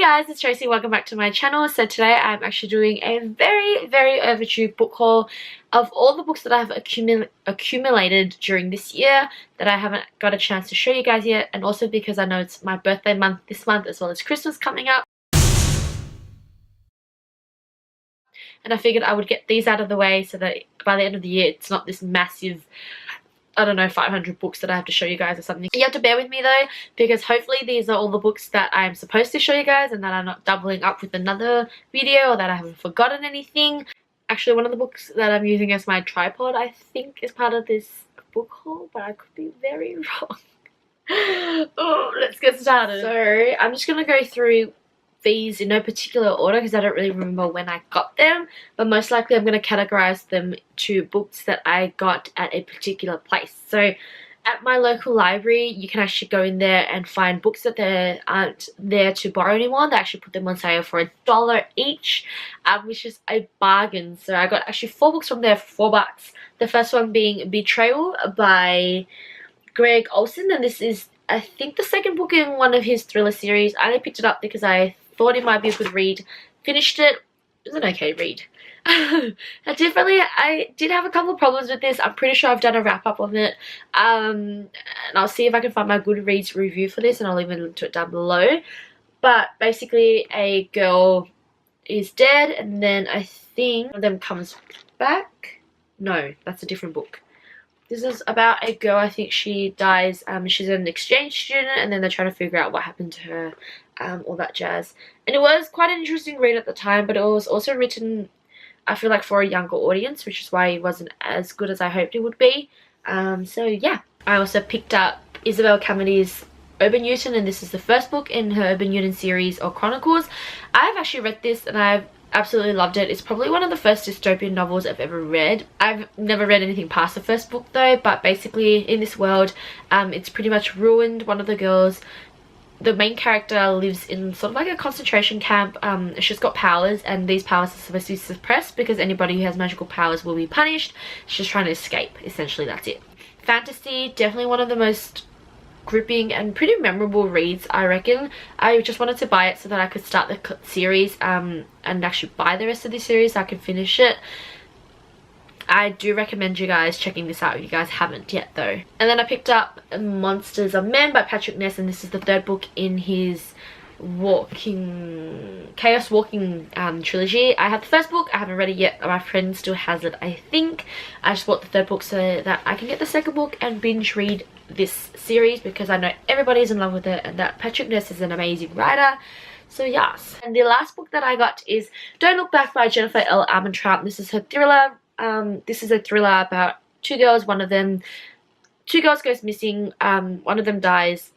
guys, it's Tracy. Welcome back to my channel. So today I'm actually doing a very overdue book haul of all the books that I've accumulated during this year that I haven't got a chance to show you guys yet, and also because I know it's my birthday month this month as well as Christmas coming up. And I figured I would get these out of the way so that by the end of the year it's not this massive, I don't know, 500 books that I have to show you guys or something. You have to bear with me though, because hopefully these are all the books that I'm supposed to show you guys and that I'm not doubling up with another video or that I haven't forgotten anything. Actually, one of the books that I'm using as my tripod I think is part of this book haul, but I could be very wrong. Oh, let's get started. So I'm just going to go through these in no particular order because I don't really remember when I got them, but most likely I'm going to categorize them to books that I got at a particular place. So at my local library you can actually go in there and find books that they aren't there to borrow anymore. They actually put them on sale for $1 each, which is a bargain. So I got actually 4 books from there for $4. The first one being Betrayal by Greg Olson, and this is I think the second book in one of his thriller series. I only picked it up because I thought it might be a good read. Finished it. It was an okay read. I did have a couple of problems with this. I'm pretty sure I've done a wrap up on it. And I'll see if I can find my Goodreads review for this, and I'll even link to it down below. But basically a girl is dead and then I think one of them comes back. No, that's a different book. This is about a girl, I think she dies, she's an exchange student, and then they're trying to figure out what happened to her, all that jazz. And it was quite an interesting read at the time, but it was also written, I feel like, for a younger audience, which is why it wasn't as good as I hoped it would be. So yeah. I also picked up Isabel Camedy's Urban Newton, and this is the first book in her Urban Newton series or chronicles. I've actually read this and I've absolutely loved it. It's probably one of the first dystopian novels I've ever read. I've never read anything past the first book though, but basically in this world it's pretty much ruined. One of the girls, the main character, lives in sort of like a concentration camp. She's got powers, and these powers are supposed to be suppressed because anybody who has magical powers will be punished. She's trying to escape, essentially. That's it. Fantasy, definitely one of the most gripping and pretty memorable reads, I reckon. I just wanted to buy it so that I could start the series and actually buy the rest of the series so I can finish it. I do recommend you guys checking this out if you guys haven't yet though. And then I picked up Monsters of Men by Patrick Ness, and this is the third book in his Chaos Walking trilogy. I have the first book, I haven't read it yet. My friend still has it, I think. I just bought the third book so that I can get the second book and binge read this series because I know everybody's in love with it and that Patrick Ness is an amazing writer. So yes. And the last book that I got is Don't Look Back by Jennifer L. Armentrout. This is her thriller. This is a thriller about two girls. Two girls goes missing. One of them dies.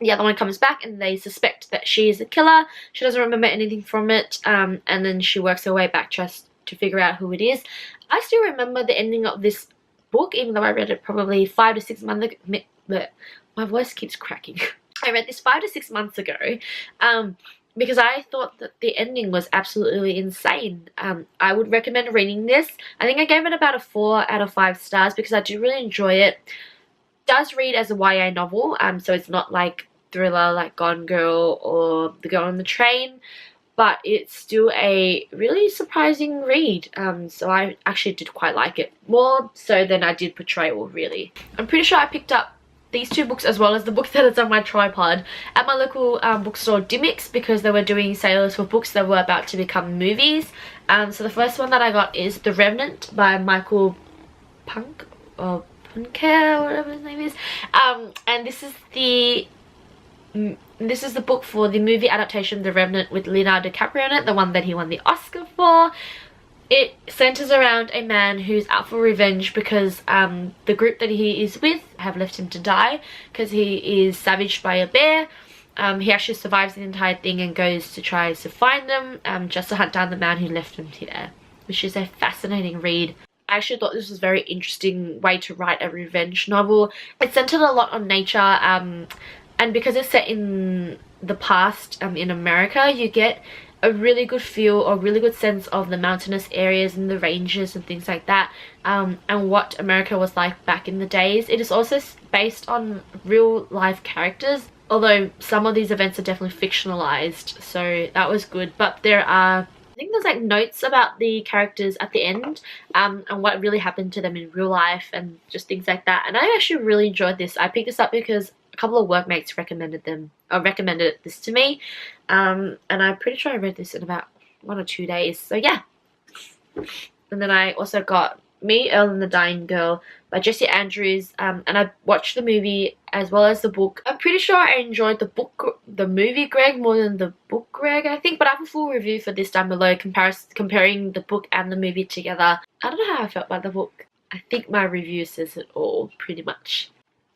The other one comes back and they suspect that she is a killer. She doesn't remember anything from it, and then she works her way back just to figure out who it is. I still remember the ending of this book, even though I read it probably 5 to 6 months ago. But my voice keeps cracking. I read this 5 to 6 months ago because I thought that the ending was absolutely insane. I would recommend reading this. I think I gave it about a 4 out of 5 stars because I do really enjoy it. Does read as a YA novel, so it's not like thriller like Gone Girl or The Girl on the Train, but it's still a really surprising read. So I actually did quite like it, more so than I did Betrayal, really. I'm pretty sure I picked up these 2 books as well as the book that is on my tripod at my local bookstore Dimmicks because they were doing sales for books that were about to become movies. So the first one that I got is The Revenant by Michael Punk, or Punker, whatever his name is. And this is the book for the movie adaptation The Revenant with Leonardo DiCaprio in it, the one that he won the Oscar for. It centers around a man who's out for revenge because the group that he is with have left him to die because he is savaged by a bear. He actually survives the entire thing and goes to try to find them just to hunt down the man who left him here, which is a fascinating read. I actually thought this was a very interesting way to write a revenge novel. It's centered a lot on nature, and because it's set in the past in America, you get a really good feel or really good sense of the mountainous areas and the ranges and things like that, and what America was like back in the days. It is also based on real life characters. although some of these events are definitely fictionalized, so that was good. But there are, I think there's like notes about the characters at the end, and what really happened to them in real life and just things like that. And I actually really enjoyed this. I picked this up because a couple of workmates recommended this to me, and I'm pretty sure I read this in about 1 or 2 days. So yeah. And then I also got Me, Earl and the Dying Girl by Jesse Andrews, and I watched the movie as well as the book. I'm pretty sure I enjoyed the movie Greg more than the book Greg, I think, but I have a full review for this down below comparing the book and the movie together. I don't know how I felt about the book. I think my review says it all, pretty much.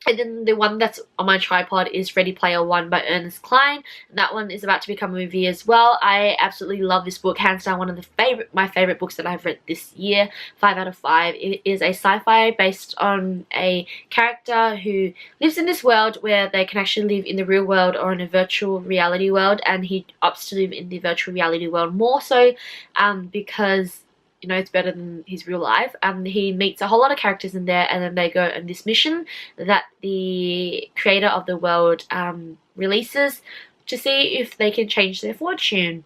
And then the one that's on my tripod is Ready Player One by Ernest Cline. And that one is about to become a movie as well. I absolutely love this book. Hands down, one of my favorite books that I've read this year. 5 out of 5. It is a sci-fi based on a character who lives in this world where they can actually live in the real world or in a virtual reality world. And he opts to live in the virtual reality world more so because, you know, it's better than his real life. He meets a whole lot of characters in there, and then they go on this mission that the creator of the world releases to see if they can change their fortune.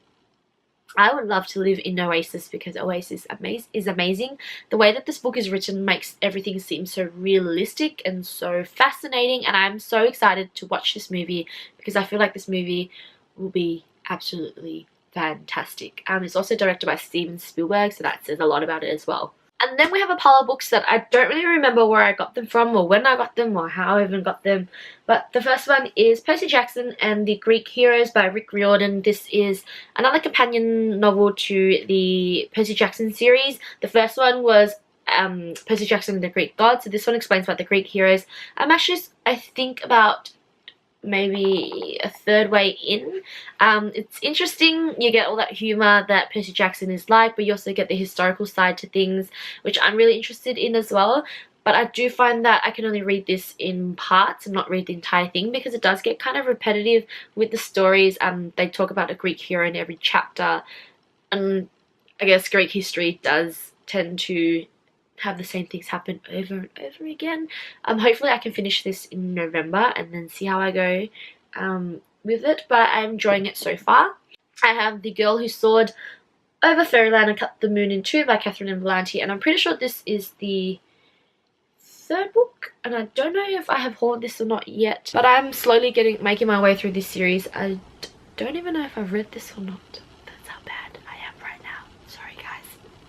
I would love to live in Oasis because Oasis is amazing. The way that this book is written makes everything seem so realistic and so fascinating, and I'm so excited to watch this movie because I feel like this movie will be absolutely fantastic. It's also directed by Steven Spielberg, so that says a lot about it as well. And then we have a pile of books that I don't really remember where I got them from or when I got them or how I even got them. But the first one is Percy Jackson and the Greek Heroes by Rick Riordan. This is another companion novel to the Percy Jackson series. The first one was Percy Jackson and the Greek Gods. So this one explains about the Greek heroes. I'm actually, I think, about maybe a third way in. It's interesting. You get all that humor that Percy Jackson is like, but you also get the historical side to things, which I'm really interested in as well. But I do find that I can only read this in parts and not read the entire thing because it does get kind of repetitive with the stories. They talk about a Greek hero in every chapter, and I guess Greek history does tend to have the same things happen over and over again. Hopefully I can finish this in November and then see how I go with it, but I'm enjoying it so far. I have The Girl Who Soared Over Fairyland and Cut the Moon in Two by Catherine and Valenti, and I'm pretty sure this is the third book, and I don't know if I have hauled this or not yet, but I'm slowly making my way through this series. I don't even know if I've read this or not. That's how bad I am right now. Sorry guys.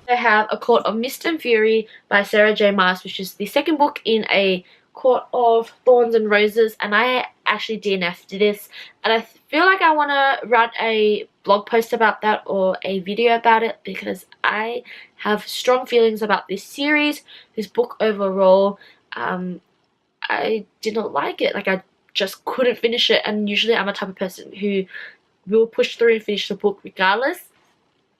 I have A Court of Mist and Fury by Sarah J Maas, which is the second book in a Court of Thorns and Roses, and I actually DNF'd this, and I feel like I want to write a blog post about that or a video about it because I have strong feelings about this series, this book overall. I did not like it. Like, I just couldn't finish it, and usually I'm a type of person who will push through and finish the book regardless,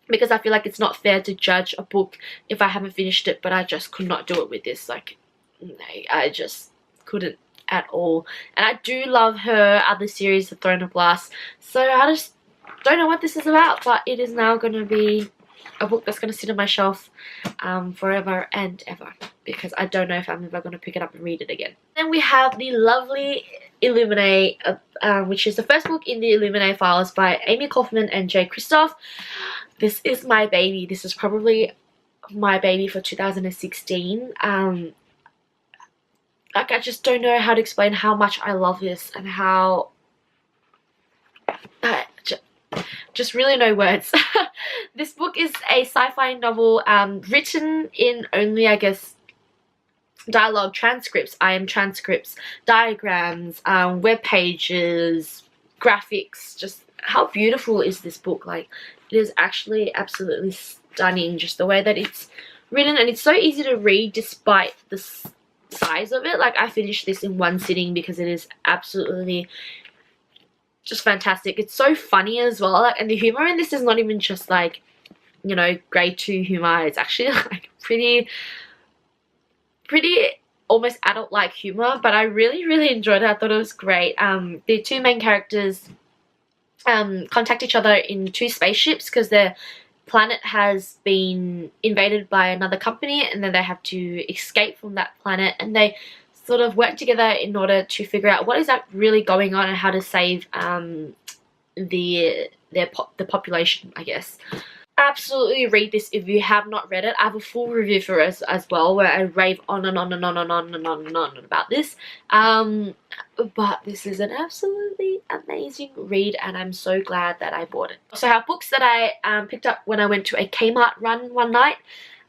because I feel like it's not fair to judge a book if I haven't finished it, but I just could not do it with this. Like, no, I just couldn't at all. And I do love her other series, The Throne of Glass, so I just don't know what this is about, but it is now going to be a book that's going to sit on my shelf forever and ever, because I don't know if I'm ever going to pick it up and read it again. Then we have the lovely Illuminae, which is the first book in the Illuminae files by Amy Kaufman and Jay Kristoff. This is my baby. This is probably my baby for 2016. Like, I just don't know how to explain how much I love this and how... just really no words. This book is a sci-fi novel written in only, I guess, dialogue, transcripts, transcripts, diagrams, web pages, graphics. Just how beautiful is this book? Like, it is actually absolutely stunning, just the way that it's written, and it's so easy to read despite the size of it. Like, I finished this in one sitting because it is absolutely just fantastic. It's so funny as well, like, and the humor in this is not even just like, you know, grade 2 humor. It's actually like pretty almost adult-like humor, but I really enjoyed it. I thought it was great. The two main characters contact each other in 2 spaceships because their planet has been invaded by another company, and then they have to escape from that planet, and they sort of work together in order to figure out what is that really going on and how to save the population, I guess. Absolutely read this if you have not read it. I have a full review for it as well, where I rave on and on and on and on and on and on about this. But this is an absolutely amazing read, and I'm so glad that I bought it. I also have books that I picked up when I went to a Kmart run one night.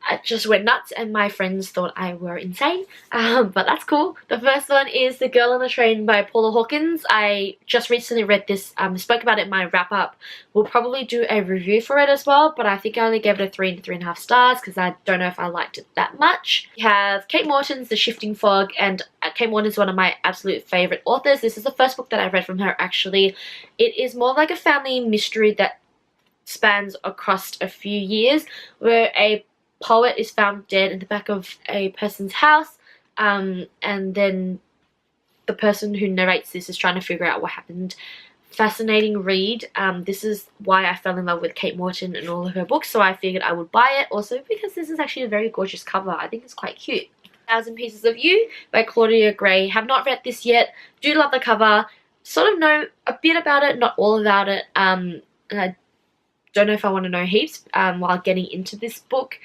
I just went nuts and my friends thought I were insane, but that's cool. The first one is The Girl on the Train by Paula Hawkins. I just recently read this, spoke about it in my wrap up. We'll probably do a review for it as well, but I think I only gave it a 3 and 3.5 stars because I don't know if I liked it that much. We have Kate Morton's The Shifting Fog, and Kate Morton is one of my absolute favourite authors. This is the first book that I read from her actually. It is more like a family mystery that spans across a few years, where a poet is found dead in the back of a person's house, and then the person who narrates this is trying to figure out what happened. Fascinating read. This is why I fell in love with Kate Morton and all of her books, so I figured I would buy it, also because this is actually a very gorgeous cover. I think it's quite cute. 1,000 Pieces of You by Claudia Gray. Have not read this yet. Do love the cover. Sort of know a bit about it, not all about it. And I don't know if I want to know heaps while getting into this book.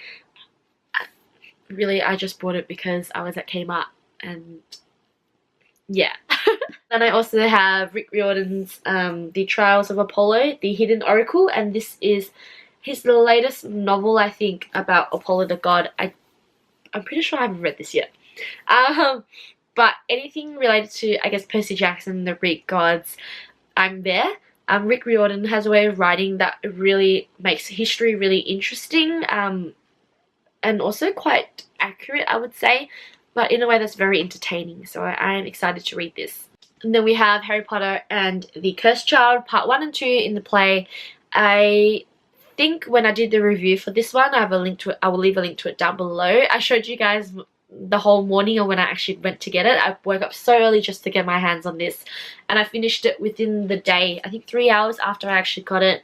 Really, I just bought it because I was at Kmart, and yeah. Then I also have Rick Riordan's The Trials of Apollo, The Hidden Oracle, and this is his latest novel, I think, about Apollo the god. I'm pretty sure I haven't read this yet. But anything related to, I guess, Percy Jackson, the Greek gods, I'm there. Rick Riordan has a way of writing that really makes history really interesting, and also quite accurate, I would say, but in a way that's very entertaining, so I am excited to read this. And then we have Harry Potter and the Cursed Child, part 1 and 2 in the play. I think when I did the review for this one, I have a link to it. I will leave a link to it down below. I showed you guys the whole morning, or when I actually went to get it. I woke up so early just to get my hands on this, and I finished it within the day, I think 3 hours after I actually got it.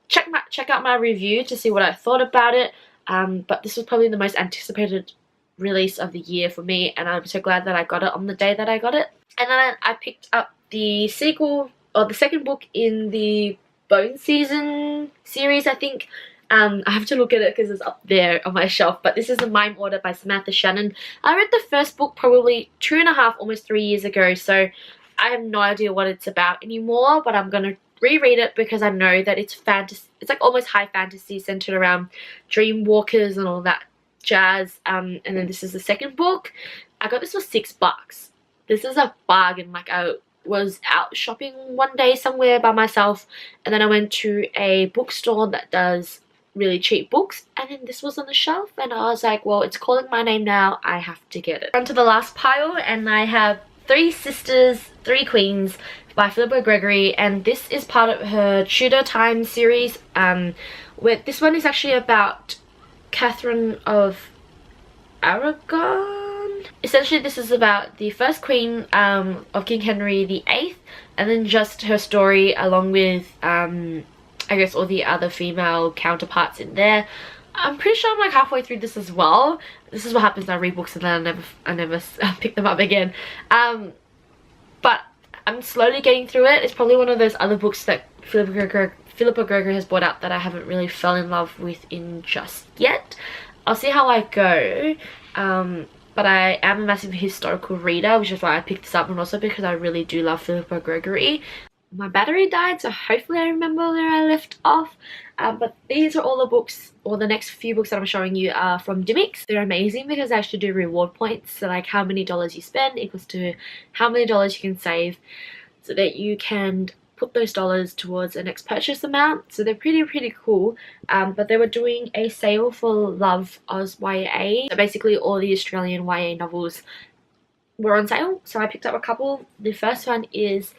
Check out my review to see what I thought about it. But this was probably the most anticipated release of the year for me, and I'm so glad that I got it on the day that I got it. And then I picked up the sequel, or the second book in the Bone Season series, I think. I have to look at it because it's up there on my shelf, but this is The Mime Order by Samantha Shannon. I read the first book probably 2.5, almost 3 years ago, so I have no idea what it's about anymore, but I'm going to reread it because I know that it's fantasy. It's like almost high fantasy, centered around dream walkers and all that jazz. And then this is the second book. I got this for $6. This is a bargain. Like, I was out shopping one day somewhere by myself, and then I went to a bookstore that does really cheap books, and then this was on the shelf, and I was like, well, it's calling my name now, I have to get it. On to the last pile, and I have Three Sisters, Three Queens by Philippa Gregory, and this is part of her Tudor Times series. Where this one is actually about Catherine of Aragon. Essentially, this is about the first queen of King Henry VIII, and then just her story along with I guess all the other female counterparts in there. I'm pretty sure I'm like halfway through this as well. This is what happens when I read books and then I never pick them up again. But I'm slowly getting through it. It's probably one of those other books that Philippa Gregory has brought out that I haven't really fell in love with in just yet. I'll see how I go. But I am a massive historical reader, which is why I picked this up, and also because I really do love Philippa Gregory. My battery died, so hopefully I remember where I left off. But these are all the books, or the next few books that I'm showing you are from Dimmicks. They're amazing because they actually do reward points. So like how many dollars you spend equals to how many dollars you can save, so that you can put those dollars towards the next purchase amount. So they're pretty cool. But they were doing a sale for Love Oz YA. So basically all the Australian YA novels were on sale. So I picked up a couple. The first one is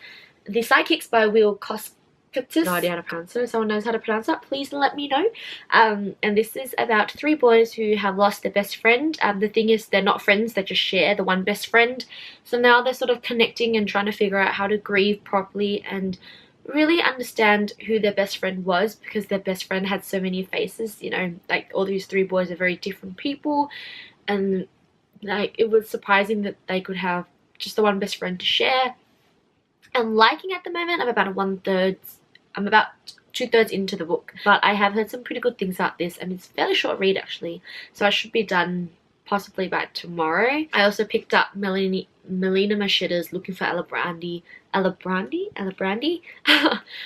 The Sidekicks by Will Koskatis. No idea how to pronounce it. If someone knows how to pronounce that, please let me know. And this is about 3 boys who have lost their best friend. The thing is, they're not friends, they just share the one best friend. So now they're sort of connecting and trying to figure out how to grieve properly and really understand who their best friend was, because their best friend had so many faces. You know, like all these 3 boys are very different people, and Like, it was surprising that they could have just the one best friend to share. And liking at the moment, I'm about 2/3 into the book, but I have heard some pretty good things about this, and it's a fairly short read actually, so I should be done possibly by tomorrow. I also picked up Melina Machetta's Looking for Alibrandi,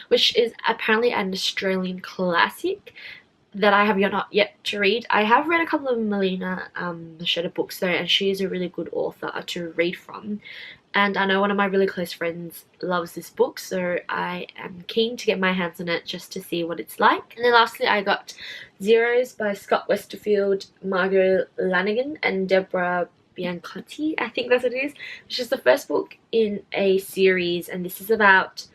which is apparently an Australian classic that I have not yet to read. I have read a couple of Melina Machetta books though, and she is a really good author to read from. And I know one of my really close friends loves this book, so I am keen to get my hands on it just to see what it's like. And then lastly, I got Zeros by Scott Westerfield, Margot Lanigan, and Deborah Biancotti, I think that's what it is, which is the first book in a series, and this is about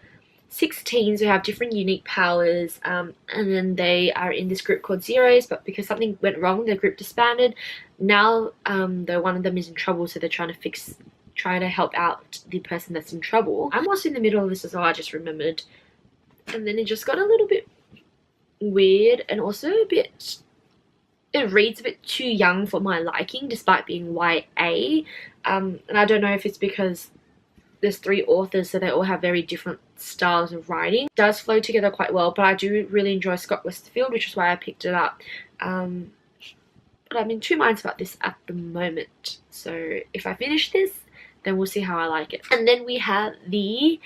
6 teens who have different unique powers, and then they are in this group called Zeros, but because something went wrong, the group disbanded. Now, though, one of them is in trouble, so they're trying to help out the person that's in trouble. I'm also in the middle of this as well, I just remembered. And then it just got a little bit weird, and also it reads a bit too young for my liking, despite being YA. And I don't know if it's because there's 3 authors, so they all have very different styles of writing. It does flow together quite well, but I do really enjoy Scott Westerfield, which is why I picked it up. But I'm in 2 minds about this at the moment, so if I finish this, then we'll see how I like it. And then we have the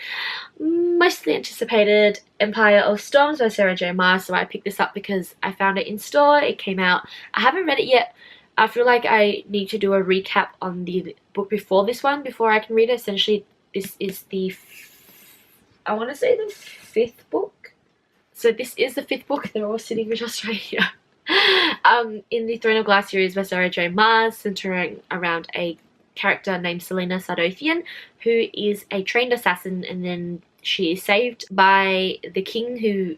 mostly anticipated Empire of Storms by Sarah J Maas. So I picked this up because I found it in store. It came out. I haven't read it yet. I feel like I need to do a recap on the book before this one, before I can read it. Essentially, this is the, I want to say the 5th book. So this is the 5th book. They're all sitting just right here. In the Throne of Glass series by Sarah J Maas, centering around a character named Selena Sardouthian, who is a trained assassin, and then she is saved by the king, who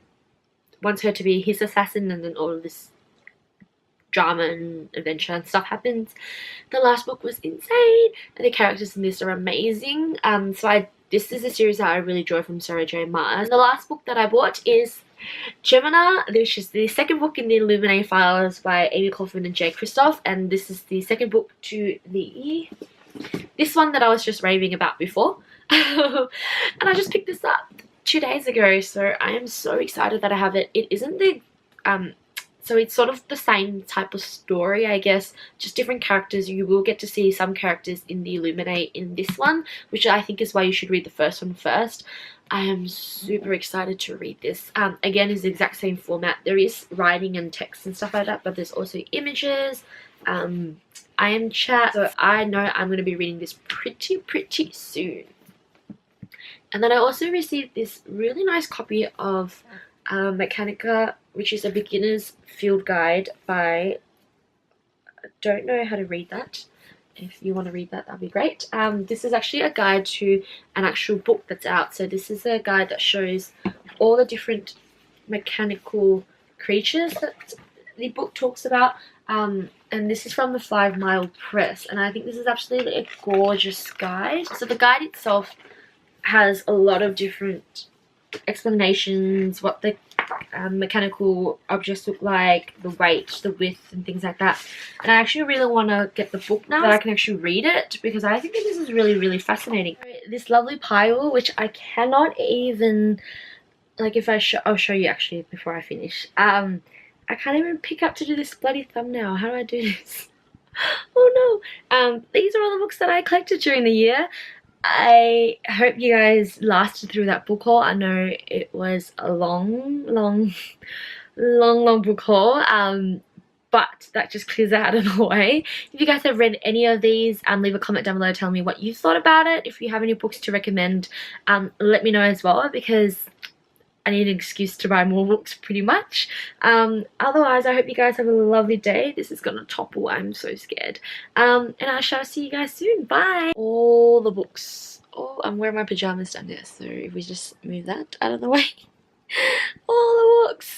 wants her to be his assassin, and then all of this drama and adventure and stuff happens. The last book was insane, and the characters in this are amazing. This is a series that I really enjoy from Sarah J Maas. The last book that I bought is Gemina, which is the 2nd book in the Illuminae Files by Amy Kaufman and Jay Kristoff, and this is the 2nd book to this one that I was just raving about before. And I just picked this up 2 days ago, so I am so excited that I have it. It isn't the so it's sort of the same type of story, I guess, just different characters. You will get to see some characters in the Illuminae in this one, which I think is why you should read the first one first. I am super excited to read this. Again, it's the exact same format. There is writing and text and stuff like that, but there's also images, I am chat, so I know I'm going to be reading this pretty soon. And then I also received this really nice copy of Mechanica, which is a beginner's field guide by, I don't know how to read that. If you want to read that, that'd be great. This is actually a guide to an actual book that's out. So this is a guide that shows all the different mechanical creatures that the book talks about. And this is from the 5 Mile Press, and I think this is absolutely a gorgeous guide. So the guide itself has a lot of different explanations, what the mechanical objects look like, the weight, the width, and things like that. And I actually really want to get the book now that I can actually read it, because I think that this is really fascinating. This lovely pile, which I cannot even, like, if I'll show you actually before I finish. I can't even pick up to do this bloody thumbnail. How do I do this? Oh no. These are all the books that I collected during the year. I hope you guys lasted through that book haul. I know it was a long book haul, but that just clears it out of the way. If you guys have read any of these, leave a comment down below telling me what you thought about it. If you have any books to recommend, let me know as well, because I need an excuse to buy more books pretty much. Otherwise, I hope you guys have a lovely day. This is gonna topple, I'm so scared. And I shall see you guys soon. Bye! All the books. Oh, I'm wearing my pajamas down there, so if we just move that out of the way. All the books.